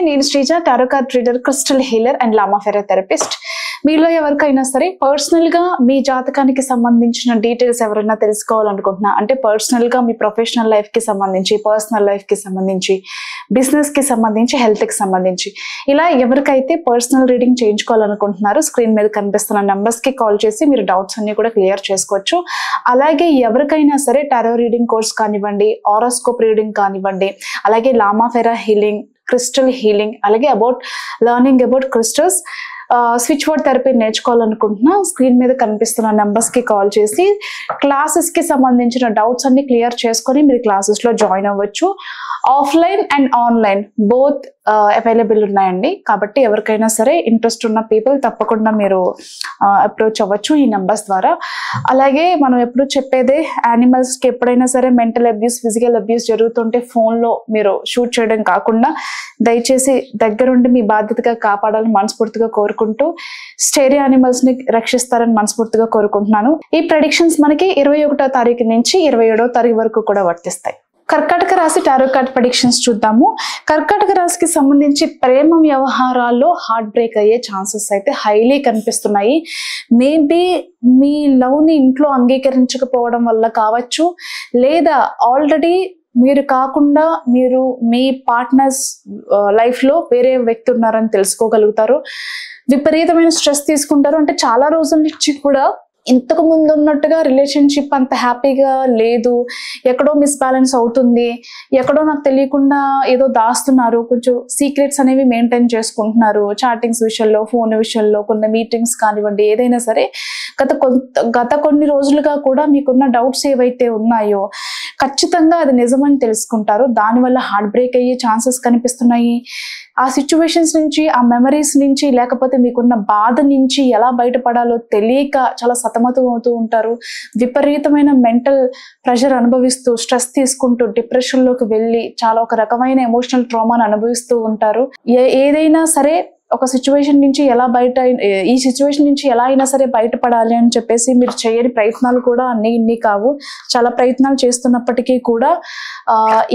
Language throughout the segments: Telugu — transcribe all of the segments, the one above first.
నేను Sreeja, tarot card reader, crystal healer and Lama Fera therapist. మీలో ఎవరికైనా సరే పర్సనల్ గా మీ జాతకానికి సంబంధించిన డీటెయిల్స్ ఎవరైనా తెలుసుకోవాలనుకుంటున్నా, అంటే పర్సనల్ గా మీ ప్రొఫెషనల్ లైఫ్ కి సంబంధించి, పర్సనల్ లైఫ్ కి సంబంధించి, బిజినెస్ కి సంబంధించి, హెల్త్ కి సంబంధించి, ఇలా ఎవరికైతే పర్సనల్ రీడింగ్ చేయించుకోవాలనుకుంటున్నారో స్క్రీన్ మీద కనిపిస్తున్న నంబర్స్ కి కాల్ చేసి మీరు డౌట్స్ అన్ని కూడా క్లియర్ చేసుకోవచ్చు. అలాగే ఎవరికైనా సరే టారో రీడింగ్ కోర్స్ కానివ్వండి, ఆరోస్కోప్ రీడింగ్ కానివ్వండి, అలాగే Lama Fera healing, crystal healing, అలాగే about learning about crystals, switch word therapy నేర్చుకోవాలనుకుంటున్నా స్క్రీన్ మీద కనిపిస్తున్న నెంబర్స్ కి కాల్ చేసి క్లాసెస్ కి సంబంధించిన డౌట్స్ అన్ని క్లియర్ చేసుకొని మీరు క్లాసెస్ లో జాయిన్ అవ్వచ్చు. Offline and online both available ఉన్నాయండి. కాబట్టి ఎవరికైనా సరే ఇంట్రెస్ట్ ఉన్న పీపుల్ తప్పకుండా మీరు అప్రోచ్ అవ్వచ్చు ఈ నెంబర్స్ ద్వారా. అలాగే మనం ఎప్పుడు చెప్పేదే, యానిమల్స్ కి ఎప్పుడైనా సరే మెంటల్ అబ్యూస్, ఫిజికల్ అబ్యూస్ జరుగుతుంటే ఫోన్ లో మీరు షూట్ చేయడం కాకుండా దయచేసి దగ్గరుండి మీ బాధ్యతగా కాపాడాలని మనస్ఫూర్తిగా కోరుకుంటూ స్టేరియో యానిమల్స్ ని రక్షిస్తారని మనస్ఫూర్తిగా కోరుకుంటున్నాను. ఈ ప్రెడిక్షన్స్ మనకి 21వ తారీఖు నుంచి 27వ తారీఖు వరకు కూడా వర్తిస్తాయి. కర్కాటక రాశి టారో కార్డ్ ప్రెడిక్షన్స్ చూద్దాము. కర్కాటక రాశికి సంబంధించి ప్రేమ వ్యవహారాల్లో హార్ట్ బ్రేక్ అయ్యే ఛాన్సెస్ అయితే హైలీ కనిపిస్తున్నాయి. మేబీ మీ లవ్ ని ఇంట్లో అంగీకరించకపోవడం వల్ల కావచ్చు, లేదా ఆల్రెడీ మీరు కాకుండా మీరు మీ పార్ట్నర్స్ లైఫ్ లో వేరే వ్యక్తి ఉన్నారని తెలుసుకోగలుగుతారు. విపరీతమైన స్ట్రెస్ తీసుకుంటారు. అంటే చాలా రోజుల నుంచి కూడా ఇంతకు ముందు ఉన్నట్టుగా రిలేషన్షిప్ అంత హ్యాపీగా లేదు, ఎక్కడో మిస్బ్యాలెన్స్ అవుతుంది, ఎక్కడో నాకు తెలియకుండా ఏదో దాస్తున్నారు, కొంచెం సీక్రెట్స్ అనేవి మెయింటైన్ చేసుకుంటున్నారు. చాటింగ్స్ విషయంలో, ఫోన్ విషయంలో, కొన్ని మీటింగ్స్ కానివ్వండి, ఏదైనా సరే గత కొన్ని రోజులుగా కూడా మీకున్న డౌట్స్ ఏవైతే ఉన్నాయో ఖచ్చితంగా అది నిజమని తెలుసుకుంటారు. దానివల్ల హార్ట్ బ్రేక్ అయ్యే ఛాన్సెస్ కనిపిస్తున్నాయి. ఆ సిచ్యువేషన్స్ నుంచి, ఆ మెమరీస్ నుంచి, లేకపోతే మీకున్న బాధ నుంచి ఎలా బయటపడాలో తెలియక చాలా సతమతం అవుతూ ఉంటారు. విపరీతమైన మెంటల్ ప్రెషర్ అనుభవిస్తూ, స్ట్రెస్ తీసుకుంటూ, డిప్రెషన్ లోకి వెళ్ళి చాలా ఒక రకమైన ఎమోషనల్ ట్రామాను అనుభవిస్తూ ఉంటారు. ఏదైనా సరే ఒక సిచ్యువేషన్ నుంచి ఈ సిచ్యువేషన్ నుంచి ఎలా అయినా సరే బయటపడాలి అని చెప్పేసి మీరు చేయని ప్రయత్నాలు కూడా ఇన్ని కావు. చాలా ప్రయత్నాలు చేస్తున్నప్పటికీ కూడా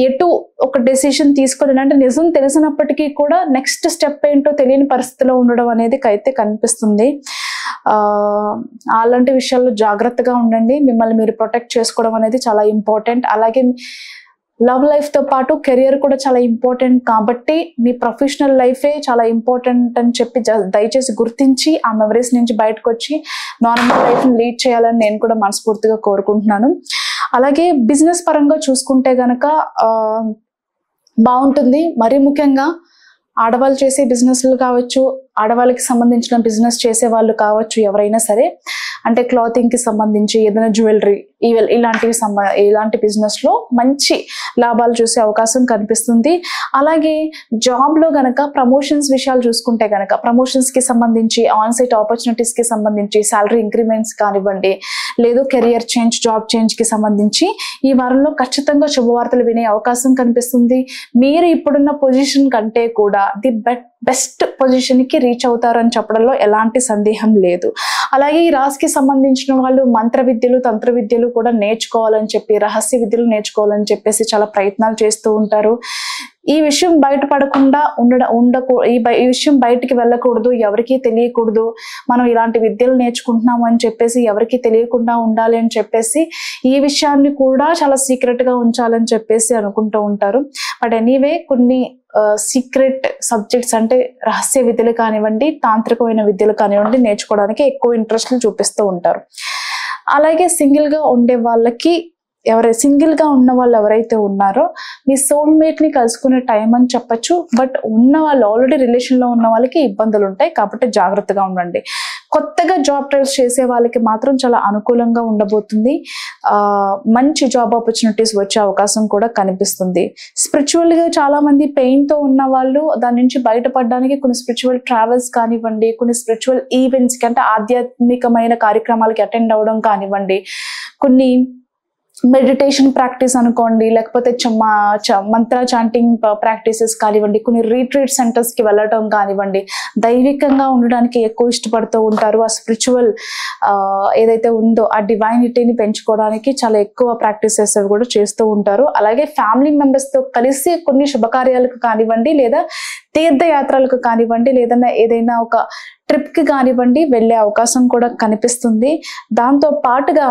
ఎటు ఒక డెసిషన్ తీసుకొని, అంటే నిజం తెలిసినప్పటికీ కూడా నెక్స్ట్ స్టెప్ ఏంటో తెలియని పరిస్థితిలో ఉండడం అనేది అయితే కనిపిస్తుంది. అలాంటి విషయాల్లో జాగ్రత్తగా ఉండండి. మిమ్మల్ని మీరు ప్రొటెక్ట్ చేసుకోవడం అనేది చాలా ఇంపార్టెంట్. అలాగే లవ్ లైఫ్ తో పాటు కెరియర్ కూడా చాలా ఇంపార్టెంట్. కాబట్టి మీ ప్రొఫెషనల్ లైఫే చాలా ఇంపార్టెంట్ అని చెప్పి దయచేసి గుర్తించి ఆ మెమరీస్ నుంచి బయటకు వచ్చి నార్మల్ లైఫ్ ని లీడ్ చేయాలని నేను కూడా మనస్ఫూర్తిగా కోరుకుంటున్నాను. అలాగే బిజినెస్ పరంగా చూసుకుంటే గనక బాగుంటుంది. మరీ ముఖ్యంగా ఆడవాళ్ళు చేసే బిజినెస్లు కావచ్చు, ఆడవాళ్ళకి సంబంధించిన బిజినెస్ చేసే వాళ్ళు కావచ్చు, ఎవరైనా సరే, అంటే క్లాతింగ్ కి సంబంధించి ఏదైనా జ్యువెలరీ ఇలాంటి బిజినెస్ లో మంచి లాభాలు చూసే అవకాశం కనిపిస్తుంది. అలాగే జాబ్ లో గనక ప్రమోషన్స్ విషయాలు చూసుకుంటే గనక ప్రమోషన్స్ కి సంబంధించి, ఆన్ సైట్ ఆపర్చునిటీస్ కి సంబంధించి, సాలరీ ఇంక్రిమెంట్స్ కానివ్వండి, లేదు కెరియర్ చేంజ్, జాబ్ చేంజ్ కి సంబంధించి ఈ వారంలో ఖచ్చితంగా శుభవార్తలు వినే అవకాశం కనిపిస్తుంది. మీరు ఇప్పుడున్న పొజిషన్ కంటే కూడా ది బెస్ట్ పొజిషన్ కి రీచ్ అవుతారని చెప్పడంలో ఎలాంటి సందేహం లేదు. అలాగే ఈ రాశికి సంబంధించిన వాళ్ళు మంత్ర విద్యలు, తంత్ర విద్యలు కూడా నేర్చుకోవాలని చెప్పి, రహస్య విద్యలు నేర్చుకోవాలని చెప్పేసి చాలా ప్రయత్నాలు చేస్తూ ఉంటారు. ఈ విషయం బయటపడకుండా ఈ విషయం బయటికి వెళ్ళకూడదు, ఎవరికీ తెలియకూడదు. మనం ఇలాంటి విద్యలు నేర్చుకుంటున్నాము అని చెప్పేసి ఎవరికి తెలియకుండా ఉండాలి అని చెప్పేసి ఈ విషయాన్ని కూడా చాలా సీక్రెట్ గా ఉంచాలని చెప్పేసి అనుకుంటూ ఉంటారు. బట్ ఎనీవే కొన్ని సీక్రెట్ సబ్జెక్ట్స్, అంటే రహస్య విద్యలు కానివ్వండి, తాంత్రికమైన విద్యలు కానివ్వండి నేర్చుకోవడానికి ఎక్కువ ఇంట్రెస్ట్లు చూపిస్తూ ఉంటారు. అలాగే సింగిల్ గా ఉండే వాళ్ళకి, సింగిల్ గా ఉన్న వాళ్ళు ఎవరైతే ఉన్నారో మీ సోల్మేట్ ని కలుసుకునే టైం అని చెప్పచ్చు. బట్ ఉన్న వాళ్ళు, ఆల్రెడీ రిలేషన్ లో ఉన్న వాళ్ళకి ఇబ్బందులు ఉంటాయి. కాబట్టి జాగ్రత్తగా ఉండండి. కొత్తగా జాబ్ ట్రయల్స్ చేసే వాళ్ళకి మాత్రం చాలా అనుకూలంగా ఉండబోతుంది. మంచి జాబ్ ఆపర్చునిటీస్ వచ్చే అవకాశం కూడా కనిపిస్తుంది. స్పిరిచువల్ గా చాలా మంది పెయిన్ తో ఉన్న వాళ్ళు దాని నుంచి బయటపడడానికి కొన్ని స్పిరిచువల్ ట్రావెల్స్ కానివ్వండి, కొన్ని స్పిరిచువల్ ఈవెంట్స్ కి, అంటే ఆధ్యాత్మికమైన కార్యక్రమాలకి అటెండ్ అవ్వడం కానివ్వండి, కొన్ని మెడిటేషన్ ప్రాక్టీస్ అనుకోండి, లేకపోతే మంత్ర చాంటింగ్ ప్రాక్టీసెస్ కానివ్వండి, కొన్ని రీట్రీట్ సెంటర్స్ కి వెళ్ళటం కానివ్వండి, దైవికంగా ఉండడానికి ఎక్కువ ఇష్టపడుతూ ఉంటారు. ఆ స్పిరిచువల్ ఏదైతే ఉందో ఆ డివైనిటీని పెంచుకోవడానికి చాలా ఎక్కువ ప్రాక్టీసెస్ కూడా చేస్తూ ఉంటారు. అలాగే ఫ్యామిలీ మెంబర్స్ తో కలిసి కొన్ని శుభకార్యాలకు కానివ్వండి, లేదా తీర్థయాత్రలకు కానివ్వండి, లేదన్నా ఏదైనా ఒక ట్రిప్కి కానివ్వండి వెళ్ళే అవకాశం కూడా కనిపిస్తుంది. దాంతో పాటుగా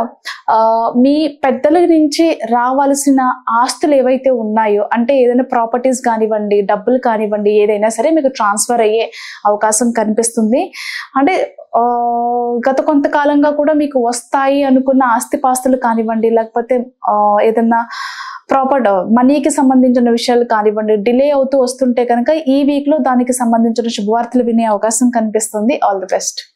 మీ పెద్దల నుంచి రావాల్సిన ఆస్తులు ఏవైతే ఉన్నాయో, అంటే ఏదైనా ప్రాపర్టీస్ కానివ్వండి, డబ్బులు కానివ్వండి, ఏదైనా సరే మీకు ట్రాన్స్ఫర్ అయ్యే అవకాశం కనిపిస్తుంది. అంటే గత కొంతకాలంగా కూడా మీకు వస్తాయి అనుకున్న ఆస్తిపాస్తులు కానివ్వండి, లేకపోతే ఏదన్నా మనీకి సంబంధించిన విషయాలు కానివ్వండి డిలే అవుతూ వస్తుంటే కనుక ఈ వీక్ లో దానికి సంబంధించిన శుభవార్తలు వినే అవకాశం కనిపిస్తుంది. All the best.